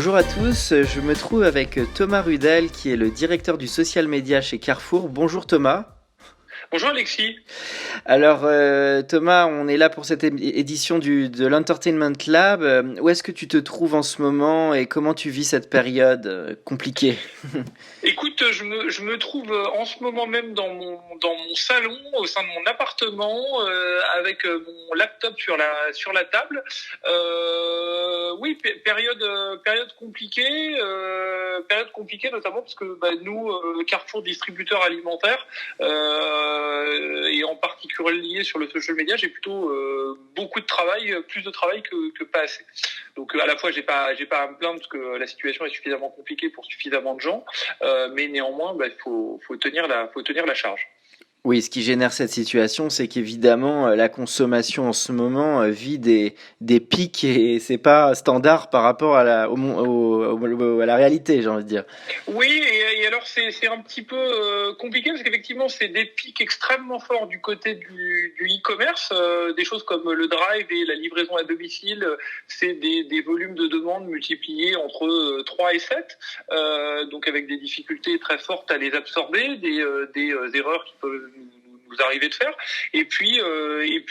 Bonjour à tous, je me trouve avec Thomas Rudel qui est le directeur du social media chez Carrefour. Bonjour Thomas. Bonjour Alexis. Alors Thomas, on est là pour cette édition de l'Entertainment Lab. Où est-ce que tu te trouves en ce moment et comment tu vis cette période compliquée? Écoute, je me trouve en ce moment même dans mon salon, au sein de mon appartement, avec mon laptop sur la table. Oui, période compliquée notamment parce que nous, Carrefour distributeur alimentaire, et en particulier sur le social media, j'ai plutôt beaucoup de travail, plus de travail que pas assez. Donc à la fois j'ai pas à me plaindre parce que la situation est suffisamment compliquée pour suffisamment de gens, mais néanmoins faut tenir la charge. Oui, ce qui génère cette situation, c'est qu'évidemment, la consommation en ce moment vit des pics et c'est pas standard par rapport à à la réalité, j'ai envie de dire. Oui, et alors c'est un petit peu compliqué parce qu'effectivement c'est des pics extrêmement forts du côté du e-commerce, des choses comme le drive et la livraison à domicile, c'est des volumes de demandes multipliés entre 3 et 7, donc avec des difficultés très fortes à les absorber, des erreurs qui peuvent nous arriver de faire. Et puis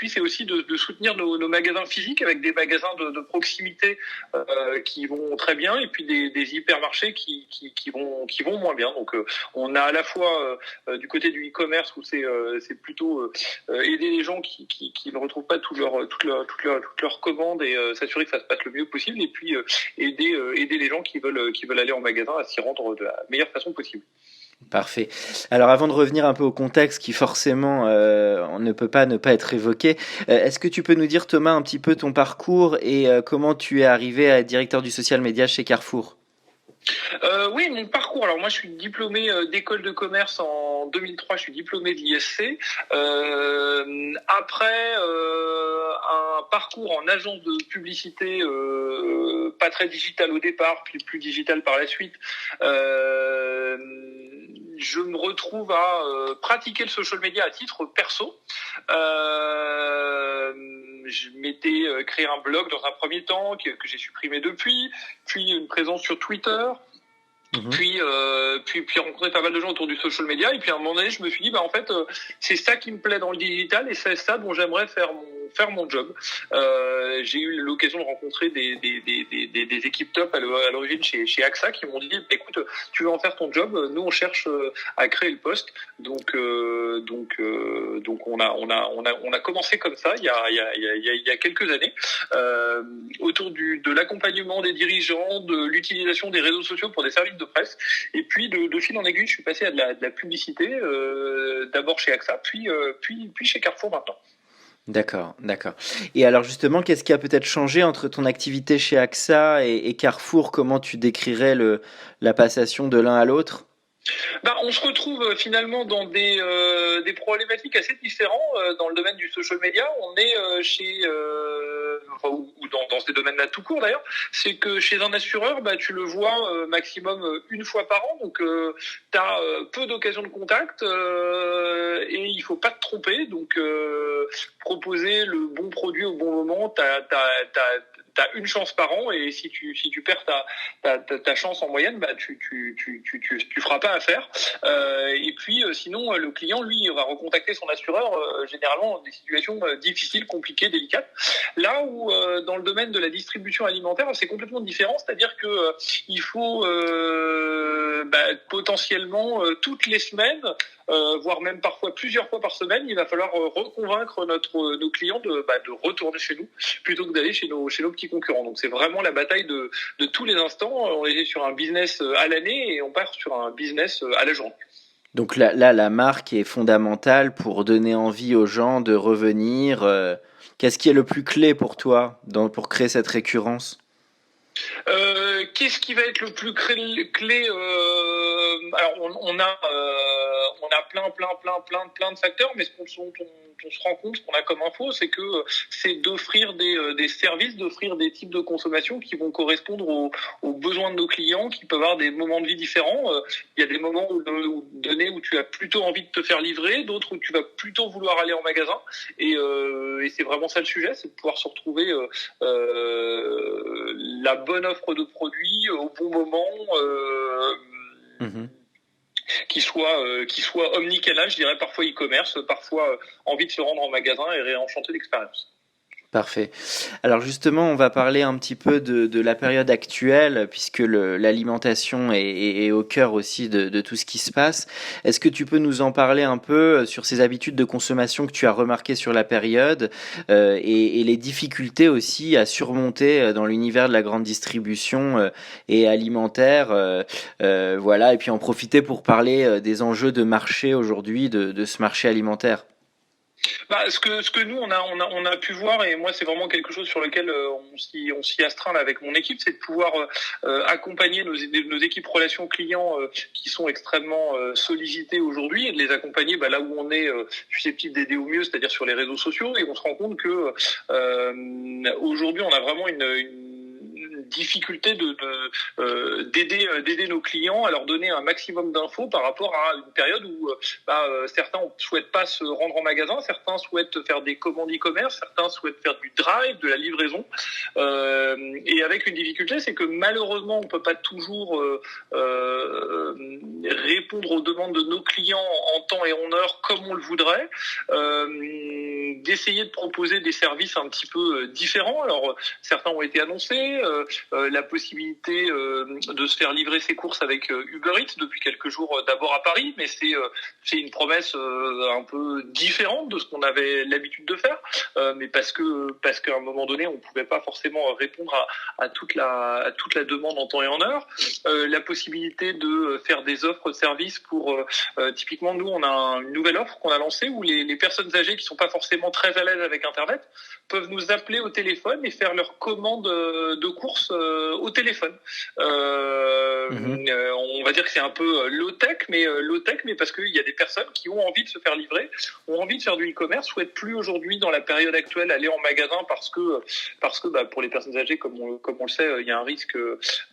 c'est aussi de soutenir nos magasins physiques avec des magasins de proximité qui vont très bien et puis des hypermarchés qui vont moins bien. Donc on a à la fois du côté du e-commerce où c'est plutôt aider les gens qui ne retrouvent pas toutes leurs commandes et s'assurer que ça se passe le mieux possible, et puis aider les gens qui veulent aller en magasin à s'y rendre de la meilleure façon possible. Parfait. Alors avant de revenir un peu au contexte qui forcément on ne peut pas ne pas être évoqué, est-ce que tu peux nous dire Thomas un petit peu ton parcours et comment tu es arrivé à être directeur du social media chez Carrefour? Oui, mon parcours. Alors moi, je suis diplômé d'école de commerce en 2003. Je suis diplômé de l'ISC. Après un parcours en agence de publicité, pas très digital au départ, puis plus digital par la suite. Je me retrouve à pratiquer le social media à titre perso. Je m'étais créé un blog dans un premier temps que j'ai supprimé depuis, puis une présence sur Twitter. Puis rencontrer pas mal de gens autour du social media, et puis à un moment donné je me suis dit en fait c'est ça qui me plaît dans le digital et c'est ça dont j'aimerais faire mon job. J'ai eu l'occasion de rencontrer des équipes top à l'origine chez AXA qui m'ont dit écoute, tu veux en faire ton job, nous on cherche à créer le poste. Donc on a commencé comme ça il y a quelques années, autour de l'accompagnement des dirigeants, de l'utilisation des réseaux sociaux pour des services de presse, et puis de fil en aiguille je suis passé à de la publicité, d'abord chez AXA puis chez Carrefour maintenant. D'accord, d'accord. Et alors justement, qu'est-ce qui a peut-être changé entre ton activité chez AXA et Carrefour? Comment tu décrirais la passation de l'un à l'autre? On se retrouve finalement dans des problématiques assez différentes dans le domaine du social media. On est ou dans ces domaines-là tout court d'ailleurs. C'est que chez un assureur, tu le vois maximum une fois par an, donc tu as peu d'occasions de contact, et il faut pas te tromper. Donc proposer le bon produit au bon moment, t'as une chance par an, et si tu perds ta chance en moyenne, tu feras pas affaire. Et puis sinon le client lui va recontacter son assureur généralement dans des situations difficiles, compliquées, délicates. Là où dans le domaine de la distribution alimentaire c'est complètement différent, c'est-à-dire que il faut potentiellement toutes les semaines, voire même parfois plusieurs fois par semaine, il va falloir reconvaincre nos clients de retourner chez nous plutôt que d'aller chez nos petits concurrents. Donc c'est vraiment la bataille de tous les instants. On est sur un business à l'année et on part sur un business à la journée. Donc là, la marque est fondamentale pour donner envie aux gens de revenir. Qu'est-ce qui est le plus clé pour toi pour créer cette récurrence? Qu'est-ce qui va être le plus clé? Alors on a a plein de facteurs, mais ce qu'on se rend compte, ce qu'on a comme info, c'est que c'est d'offrir des services, d'offrir des types de consommation qui vont correspondre aux besoins de nos clients, qui peuvent avoir des moments de vie différents. Il y a des moments donnés où tu as plutôt envie de te faire livrer, d'autres où tu vas plutôt vouloir aller en magasin. Et c'est vraiment ça le sujet, c'est de pouvoir se retrouver la bonne offre de produits au bon moment. Qui soit omnicanal, je dirais parfois e-commerce, parfois envie de se rendre en magasin et réenchanter l'expérience. Parfait. Alors justement, on va parler un petit peu de la période actuelle, puisque l'alimentation est au cœur aussi de tout ce qui se passe. Est-ce que tu peux nous en parler un peu sur ces habitudes de consommation que tu as remarquées sur la période et les difficultés aussi à surmonter dans l'univers de la grande distribution et alimentaire, voilà, et puis en profiter pour parler des enjeux de marché aujourd'hui, de ce marché alimentaire. Ce que nous on a pu voir, et moi c'est vraiment quelque chose sur lequel on s'y astreint là, avec mon équipe, c'est de pouvoir accompagner nos équipes relations clients qui sont extrêmement sollicitées aujourd'hui, et de les accompagner là où on est susceptible d'aider au mieux, c'est-à-dire sur les réseaux sociaux. Et on se rend compte que aujourd'hui on a vraiment une difficulté d'aider nos clients à leur donner un maximum d'infos par rapport à une période où certains ne souhaitent pas se rendre en magasin, certains souhaitent faire des commandes e-commerce, certains souhaitent faire du drive, de la livraison, et avec une difficulté, c'est que malheureusement on peut pas toujours répondre aux demandes de nos clients en temps et en heure comme on le voudrait, d'essayer de proposer des services un petit peu différents. Alors certains ont été annoncés, la possibilité de se faire livrer ses courses avec Uber Eats depuis quelques jours, d'abord à Paris, mais c'est une promesse un peu différente de ce qu'on avait l'habitude de faire, mais parce qu'à un moment donné on pouvait pas forcément répondre à toute la demande en temps et en heure. La possibilité de faire des offres de services pour typiquement nous on a une nouvelle offre qu'on a lancée où les personnes âgées qui sont pas forcément très à l'aise avec Internet peuvent nous appeler au téléphone et faire leur commande de courses au téléphone. On va dire que c'est un peu low-tech, mais parce qu'il y a des personnes qui ont envie de se faire livrer, ont envie de faire du e-commerce, souhaitent plus aujourd'hui dans la période actuelle aller en magasin parce que pour les personnes âgées, comme on le sait, il y a un risque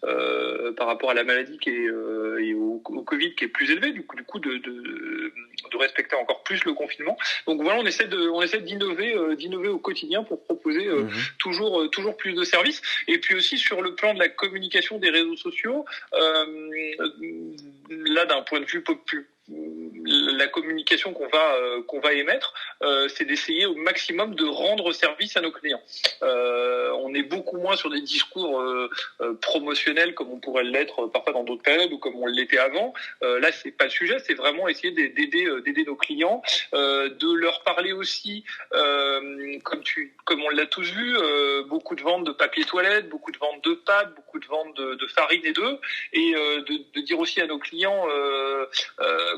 par rapport à la maladie et au Covid qui est plus élevé, du coup de respecter encore plus le confinement. Donc voilà, on essaie d'innover au quotidien pour proposer toujours plus de services. Et puis aussi sur le plan de la communication des réseaux sociaux, là d'un point de vue la communication qu'on va émettre, c'est d'essayer au maximum de rendre service à nos clients. On est beaucoup moins sur des discours promotionnels comme on pourrait l'être parfois dans d'autres périodes ou comme on l'était avant. Là, c'est pas le sujet, c'est vraiment essayer d'aider nos clients, de leur parler aussi, comme on l'a tous vu, beaucoup de ventes de papier toilette, beaucoup de ventes de pâtes, beaucoup de ventes de farine et d'œufs, et de dire aussi à nos clients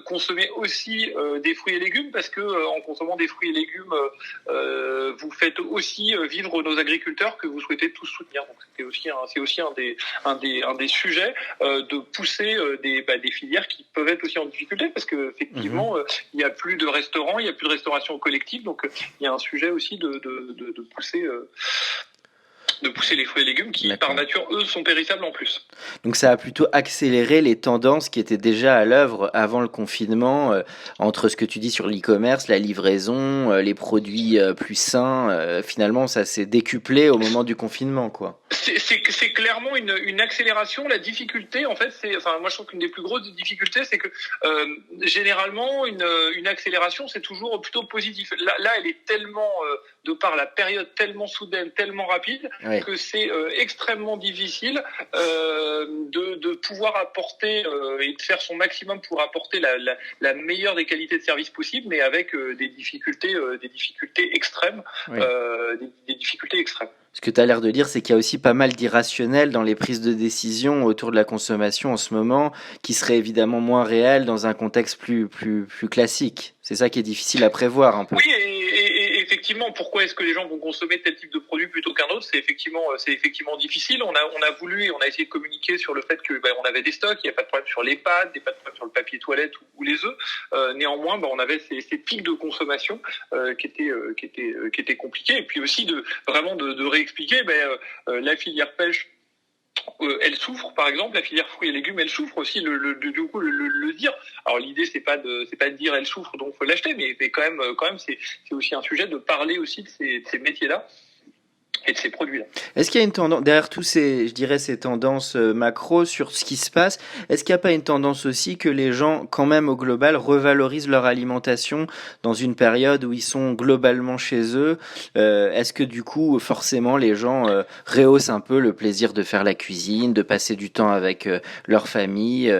consommer aussi des fruits et légumes, parce que en consommant des fruits et légumes, vous faites aussi vivre nos agriculteurs que vous souhaitez tous soutenir. Donc c'est aussi un des sujets de pousser des filières qui peuvent être aussi en difficulté, parce que effectivement il y a plus de restaurants, il y a plus de restauration collective, donc il y a un sujet aussi de pousser les fruits et légumes qui, par nature, eux, sont périssables en plus. Donc ça a plutôt accéléré les tendances qui étaient déjà à l'œuvre avant le confinement, entre ce que tu dis sur l'e-commerce, la livraison, les produits plus sains. Finalement, ça s'est décuplé au moment du confinement, quoi. C'est clairement une accélération. La difficulté, en fait, moi je trouve qu'une des plus grosses difficultés, c'est que généralement une accélération, c'est toujours plutôt positif. Là, elle est tellement de par la période tellement soudaine, tellement rapide, que c'est extrêmement difficile de pouvoir apporter et de faire son maximum pour apporter la meilleure des qualités de service possible, mais avec des difficultés extrêmes, des difficultés extrêmes. Ce que tu as l'air de dire, c'est qu'il y a aussi pas mal d'irrationnel dans les prises de décision autour de la consommation en ce moment, qui serait évidemment moins réel dans un contexte plus classique. C'est ça qui est difficile à prévoir un peu. Oui, et effectivement, pourquoi est-ce que les gens vont consommer tel type de produit plutôt qu'un autre? C'est effectivement difficile. On a voulu et on a essayé de communiquer sur le fait que on avait des stocks, il n'y a pas de problème sur les pâtes, il n'y a pas de problème sur le papier toilette ou les œufs. Néanmoins, on avait ces pics de consommation qui étaient compliqués. Et puis aussi de réexpliquer la filière pêche. Elle souffre, par exemple, la filière fruits et légumes, elle souffre aussi, du coup, le dire. Alors l'idée, c'est pas de dire elle souffre, donc faut l'acheter, mais quand même, c'est aussi un sujet de parler aussi de ces métiers-là et de ces produits-là. Est-ce qu'il y a une tendance, derrière tous ces, je dirais, ces tendances macro sur ce qui se passe, est-ce qu'il n'y a pas une tendance aussi que les gens, quand même au global, revalorisent leur alimentation dans une période où ils sont globalement chez eux? Est-ce que du coup, forcément, les gens rehaussent un peu le plaisir de faire la cuisine, de passer du temps avec leur famille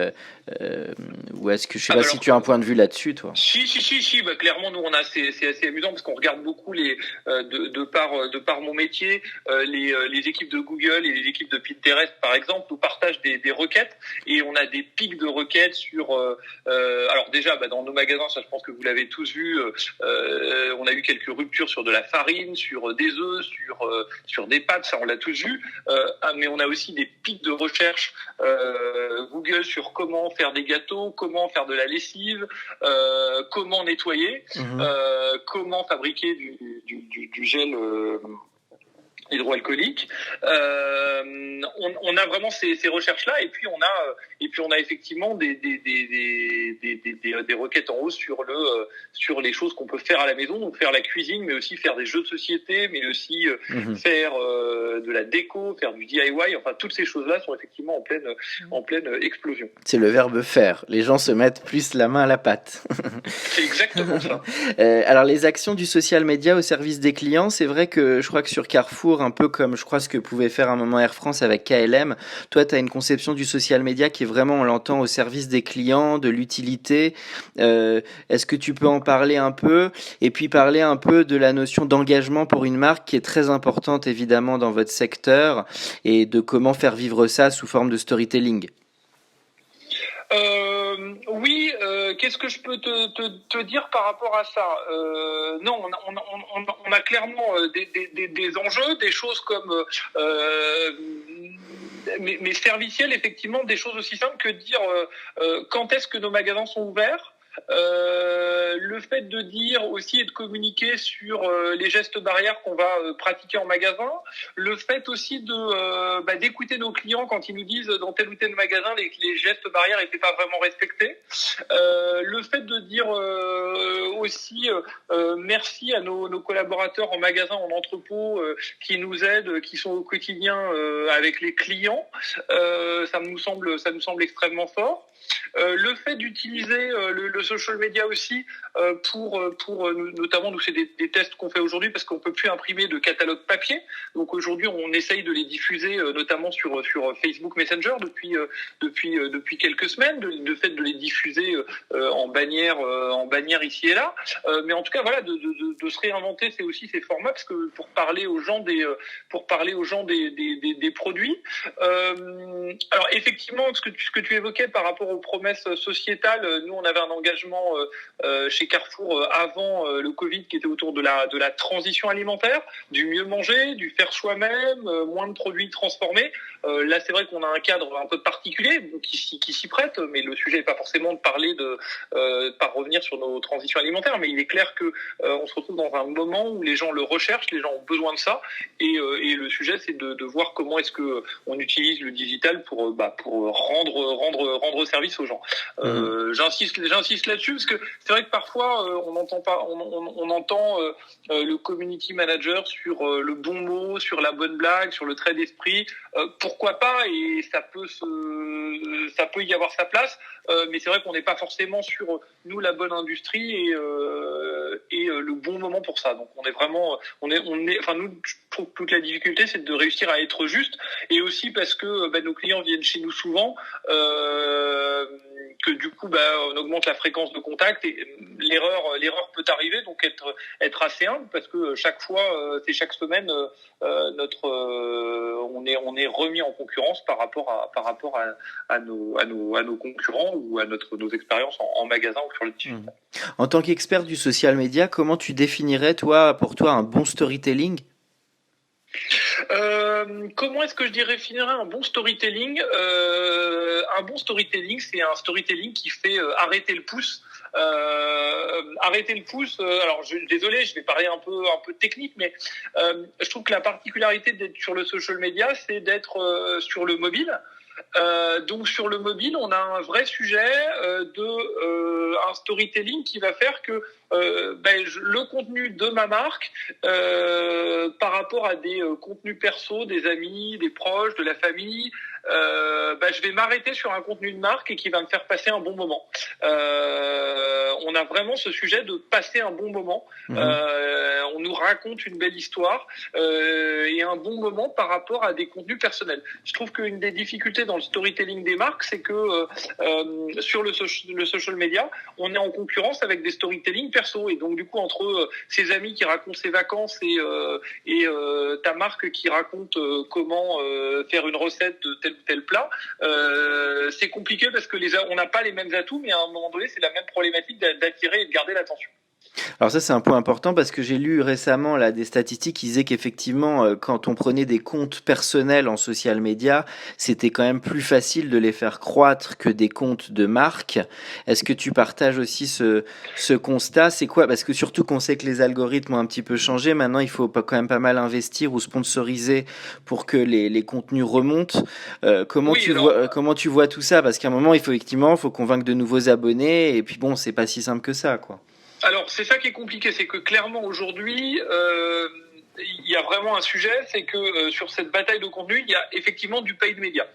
ou est-ce que, je sais pas si tu as un point de vue là-dessus, toi? Si. Clairement, nous, c'est assez amusant parce qu'on regarde beaucoup de par mon métier, les équipes de Google et les équipes de Pinterest, par exemple, nous partagent des requêtes et on a des pics de requêtes sur. Alors déjà, dans nos magasins, ça, je pense que vous l'avez tous vu, on a eu quelques ruptures sur de la farine, sur des œufs, sur des pâtes, ça, on l'a tous vu. Mais on a aussi des pics de recherche Google sur comment faire des gâteaux, comment faire de la lessive, comment nettoyer, comment fabriquer du gel hydroalcoolique. On a vraiment ces recherches-là, et puis on a effectivement des requêtes en hausse sur les choses qu'on peut faire à la maison, donc faire la cuisine, mais aussi faire des jeux de société, mais aussi faire de la déco, faire du DIY. Enfin, toutes ces choses-là sont effectivement en pleine explosion. C'est le verbe faire. Les gens se mettent plus la main à la pâte. C'est exactement ça. Alors, les actions du social media au service des clients, c'est vrai que je crois que sur Carrefour, un peu comme je crois ce que pouvait faire à un moment Air France avec KLM, toi, tu as une conception du social media qui est vraiment, on l'entend, au service des clients, de l'utilité. Est-ce que tu peux en parler un peu? Et puis parler un peu de la notion d'engagement pour une marque qui est très importante, évidemment, dans votre secteur, et de comment faire vivre ça sous forme de storytelling. Oui, qu'est-ce que je peux te dire par rapport à ça? Non, on a clairement des enjeux, des choses comme mais servicielles, effectivement, des choses aussi simples que de dire quand est-ce que nos magasins sont ouverts. Le fait de dire aussi et de communiquer sur les gestes barrières qu'on va pratiquer en magasin, le fait aussi de d'écouter nos clients quand ils nous disent dans tel ou tel magasin les gestes barrières n'étaient pas vraiment respectés, le fait de dire aussi merci à nos collaborateurs en magasin, en entrepôt qui nous aident, qui sont au quotidien avec les clients, ça nous semble extrêmement fort. Le fait d'utiliser le social media aussi pour notamment, nous, c'est des tests qu'on fait aujourd'hui parce qu'on peut plus imprimer de catalogue papier. Donc aujourd'hui, on essaye de les diffuser notamment sur Facebook Messenger depuis quelques semaines, de fait de les diffuser en bannière ici et là. Mais en tout cas, voilà, de se réinventer, c'est aussi ces formats parce que pour parler aux gens des produits. Alors effectivement, ce que tu évoquais par rapport aux promesses sociétales, nous on avait un engagement chez Carrefour avant le Covid qui était autour de la transition alimentaire, du mieux manger, du faire soi-même, moins de produits transformés. Là c'est vrai qu'on a un cadre un peu particulier qui s'y prête, mais le sujet n'est pas forcément de parler pas revenir sur nos transitions alimentaires, mais il est clair que on se retrouve dans un moment où les gens le recherchent, les gens ont besoin de ça, et le sujet c'est de voir comment est-ce que on utilise le digital pour rendre service aux gens. J'insiste là-dessus parce que c'est vrai que parfois on entend le community manager sur le bon mot, sur la bonne blague, sur le trait d'esprit. Pourquoi pas, et ça peut y avoir sa place, mais c'est vrai qu'on n'est pas forcément sur nous la bonne industrie et le bon moment pour ça. Donc on est vraiment enfin nous, je trouve que toute la difficulté c'est de réussir à être juste, et aussi parce que nos clients viennent chez nous souvent, puisque du coup, on augmente la fréquence de contact et l'erreur peut arriver, donc être assez humble, parce que chaque fois, c'est chaque semaine, on est remis en concurrence par rapport à nos concurrents ou à nos expériences en magasin ou sur le digital. En tant qu'expert du social media, comment tu définirais, pour toi, un bon storytelling? Comment est-ce que je définirais un bon storytelling? Un bon storytelling, c'est un storytelling qui fait arrêter le pouce. Arrêter le pouce. Alors, désolé, je vais parler un peu technique, mais je trouve que la particularité d'être sur le social media, c'est d'être sur le mobile. Donc sur le mobile, on a un vrai sujet un storytelling qui va faire que le contenu de ma marque par rapport à des contenus perso, des amis, des proches, de la famille, je vais m'arrêter sur un contenu de marque et qui va me faire passer un bon moment. On a vraiment ce sujet de passer un bon moment. On nous raconte une belle histoire et un bon moment par rapport à des contenus personnels. Je trouve qu'une des difficultés dans le storytelling des marques, c'est que sur le social media, on est en concurrence avec des storytelling perso, et donc du coup entre ses amis qui racontent ses vacances et ta marque qui raconte comment faire une recette de tel ou tel plat, c'est compliqué parce que on n'a pas les mêmes atouts, mais à un moment donné c'est la même problématique d'attirer et de garder l'attention. Alors ça, c'est un point important parce que j'ai lu récemment là des statistiques qui disaient qu'effectivement, quand on prenait des comptes personnels en social media, c'était quand même plus facile de les faire croître que des comptes de marque. Est-ce que tu partages aussi ce constat? C'est quoi? Parce que surtout qu'on sait que les algorithmes ont un petit peu changé. Maintenant, il faut quand même pas mal investir ou sponsoriser pour que les contenus remontent. Comment tu vois tout ça? Parce qu'à un moment, faut convaincre de nouveaux abonnés. Et puis bon, c'est pas si simple que ça, quoi. Alors, c'est ça qui est compliqué, c'est que clairement aujourd'hui, il y a vraiment un sujet, c'est que sur cette bataille de contenu, il y a effectivement du paid media.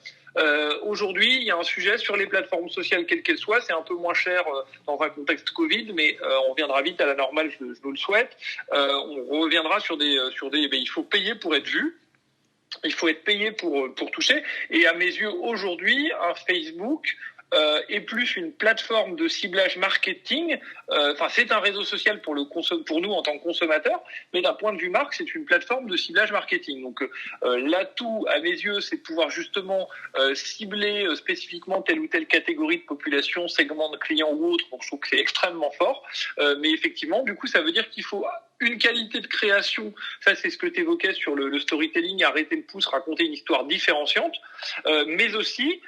Aujourd'hui, il y a un sujet sur les plateformes sociales, quelles qu'elles soient, c'est un peu moins cher dans un contexte Covid, mais on reviendra vite à la normale, je nous le souhaite. On reviendra sur des, il faut payer pour être vu. Il faut être payé pour toucher. Et à mes yeux, aujourd'hui, un Facebook est plus une plateforme de ciblage marketing. C'est un réseau social pour nous en tant que consommateurs, mais d'un point de vue marque, c'est une plateforme de ciblage marketing. Donc l'atout, à mes yeux, c'est de pouvoir justement cibler spécifiquement telle ou telle catégorie de population, segment de clients ou autre. Donc je trouve que c'est extrêmement fort. Mais effectivement, du coup, ça veut dire qu'il faut une qualité de création, ça c'est ce que tu évoquais sur le storytelling, arrêter le pouce, raconter une histoire différenciante, mais aussi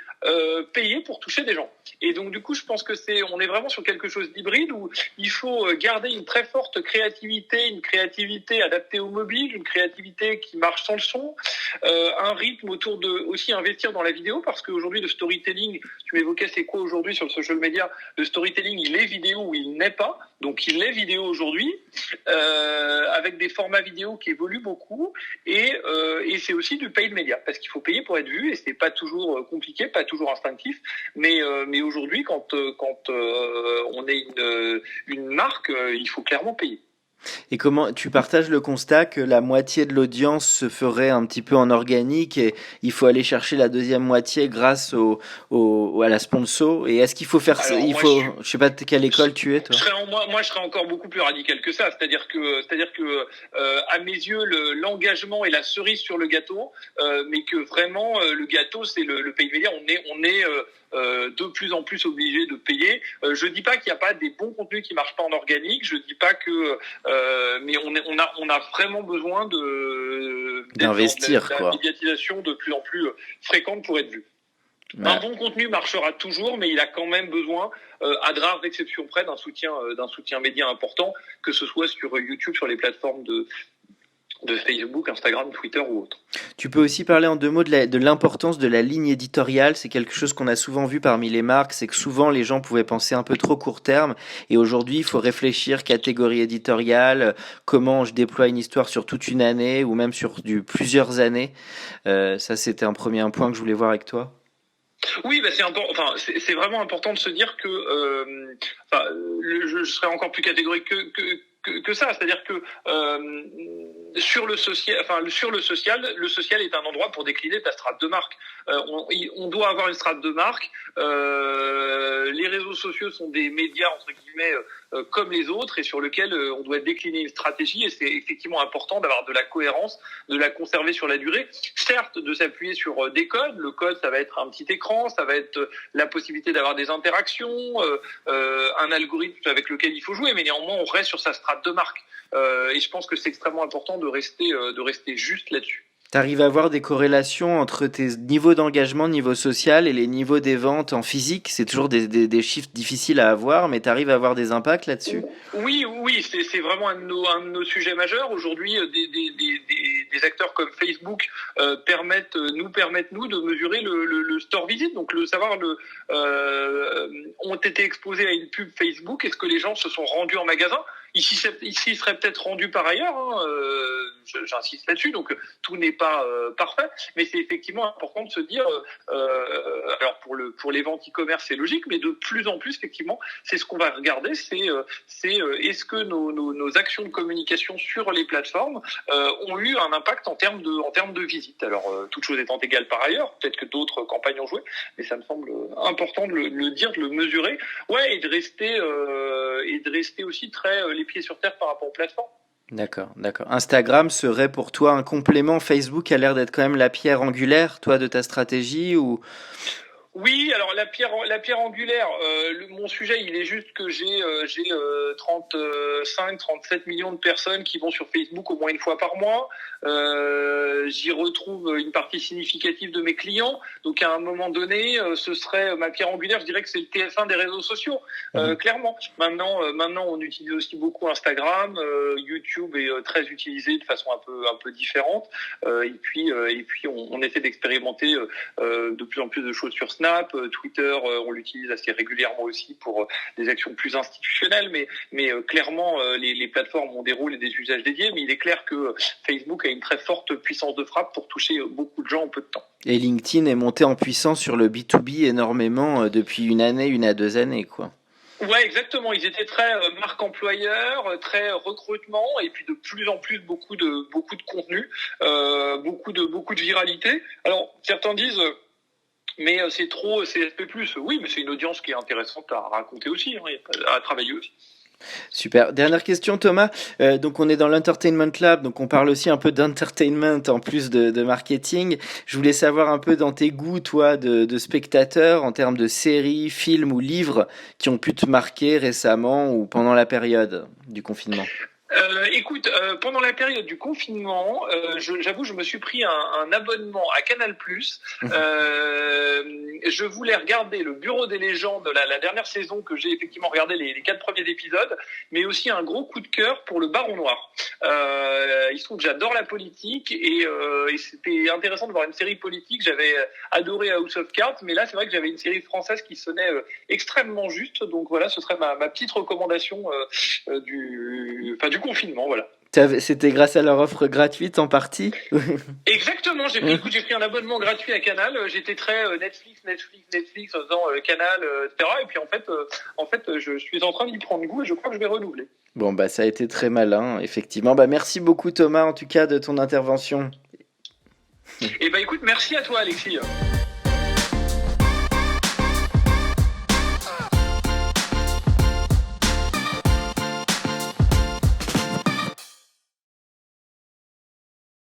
payer pour toucher des gens. Et donc du coup, je pense que on est vraiment sur quelque chose d'hybride où il faut garder une très forte créativité, une créativité adaptée au mobile, une créativité qui marche sans le son, un rythme autour de aussi investir dans la vidéo, parce qu'aujourd'hui le storytelling, tu évoquais c'est quoi aujourd'hui sur le social media, le storytelling il est vidéo ou il n'est pas, donc il est vidéo aujourd'hui, avec des formats vidéo qui évoluent beaucoup, et c'est aussi du paid media, parce qu'il faut payer pour être vu, et c'est pas toujours compliqué, pas toujours instinctif, mais aujourd'hui quand on est une marque, il faut clairement payer. Et comment tu partages le constat que la moitié de l'audience se ferait un petit peu en organique et il faut aller chercher la deuxième moitié grâce à la sponsor? Et est-ce qu'il faut faire ça? Je sais pas de quelle école tu es, toi. Moi, je serais encore beaucoup plus radical que ça. C'est-à-dire que à mes yeux, l'engagement est la cerise sur le gâteau, mais que vraiment le gâteau, c'est le paid media. On est de plus en plus obligé de payer. Je dis pas qu'il n'y a pas des bons contenus qui marchent pas en organique. Je dis pas que, mais on a vraiment besoin d'investir, quoi. La médiatisation de plus en plus fréquente pour être vu. Ouais. Un bon contenu marchera toujours, mais il a quand même besoin, à de rares exceptions près, d'un soutien média important, que ce soit sur YouTube, sur les plateformes de Facebook, Instagram, Twitter ou autre. Tu peux aussi parler en deux mots de l'importance de la ligne éditoriale. C'est quelque chose qu'on a souvent vu parmi les marques, c'est que souvent les gens pouvaient penser un peu trop court terme, et aujourd'hui il faut réfléchir catégorie éditoriale, comment je déploie une histoire sur toute une année ou même sur plusieurs années. Ça c'était un point que je voulais voir avec toi. Oui, c'est important. Enfin, c'est vraiment important de se dire que, je serais encore plus catégorique que ça. C'est-à-dire que sur le social, le social est un endroit pour décliner ta strate de marque. On doit avoir une strate de marque. Les réseaux sociaux sont des médias entre guillemets comme les autres et sur lesquels on doit décliner une stratégie et c'est effectivement important d'avoir de la cohérence, de la conserver sur la durée. Certes, de s'appuyer sur des codes. Le code, ça va être un petit écran, ça va être la possibilité d'avoir des interactions, un algorithme avec lequel il faut jouer, mais néanmoins on reste sur sa strate de marque. Et je pense que c'est extrêmement important de rester juste là-dessus. Tu arrives à voir des corrélations entre tes niveaux d'engagement, niveau social, et les niveaux des ventes en physique. C'est toujours des chiffres difficiles à avoir, mais tu arrives à avoir des impacts là-dessus. Oui, c'est vraiment un de nos sujets majeurs. Aujourd'hui, des acteurs comme Facebook nous permettent de mesurer le store visit, donc ont été exposés à une pub Facebook. Est-ce que les gens se sont rendus en magasin? Ici, ils seraient peut-être rendus par ailleurs. J'insiste là-dessus. Donc, tout n'est pas parfait, mais c'est effectivement important de se dire. Alors, pour les ventes e-commerce, c'est logique, mais de plus en plus, effectivement, c'est ce qu'on va regarder. C'est est-ce que nos actions de communication sur les plateformes ont eu un impact en termes de visite. Alors, toute chose étant égale par ailleurs, peut-être que d'autres campagnes ont joué, mais ça me semble important de le dire, de le mesurer. Ouais, et de rester aussi très les pieds sur terre par rapport aux plateformes. D'accord. Instagram serait pour toi un complément. Facebook a l'air d'être quand même la pierre angulaire, toi, de ta stratégie ou... Oui, alors la pierre angulaire, mon sujet, il est juste que j'ai 37 millions de personnes qui vont sur Facebook au moins une fois par mois. J'y retrouve une partie significative de mes clients. Donc à un moment donné, ce serait ma pierre angulaire. Je dirais que c'est le TF1 des réseaux sociaux, clairement. Maintenant, on utilise aussi beaucoup Instagram, YouTube est très utilisé de façon un peu différente. Et puis on essaie d'expérimenter de plus en plus de choses sur Snap, Twitter, on l'utilise assez régulièrement aussi pour des actions plus institutionnelles, mais clairement les plateformes ont des rôles et des usages dédiés, mais il est clair que Facebook a une très forte puissance de frappe pour toucher beaucoup de gens en peu de temps. Et LinkedIn est monté en puissance sur le B2B énormément depuis une à 2 années, quoi. Ouais, exactement. Ils étaient très marque employeur, très recrutement, et puis de plus en plus beaucoup de contenu, beaucoup de viralité. Alors certains disent mais c'est trop CSP+. Oui, mais c'est une audience qui est intéressante à raconter aussi, à travailler aussi. Super. Dernière question, Thomas. Donc, on est dans l'Entertainment Lab, donc on parle aussi un peu d'entertainment en plus de marketing. Je voulais savoir un peu dans tes goûts, toi, de spectateur, en termes de séries, films ou livres qui ont pu te marquer récemment ou pendant la période du confinement. Écoute, pendant la période du confinement, j'avoue, je me suis pris un abonnement à Canal+. Je voulais regarder le Bureau des légendes, la dernière saison que j'ai effectivement regardé les 4 premiers épisodes, mais aussi un gros coup de cœur pour le Baron Noir. Il se trouve que j'adore la politique et c'était intéressant de voir une série politique. J'avais adoré House of Cards, mais là c'est vrai que j'avais une série française qui sonnait extrêmement juste. Donc voilà, ce serait ma petite recommandation du confinement, voilà. C'était grâce à leur offre gratuite en partie? Exactement, j'ai pris un abonnement gratuit à Canal. J'étais très Netflix en faisant Canal, etc. Et puis en fait, je suis en train d'y prendre goût et je crois que je vais renouveler. Bon, bah ça a été très malin, effectivement. Bah merci beaucoup Thomas, en tout cas, de ton intervention. Et bah écoute, merci à toi Alexis.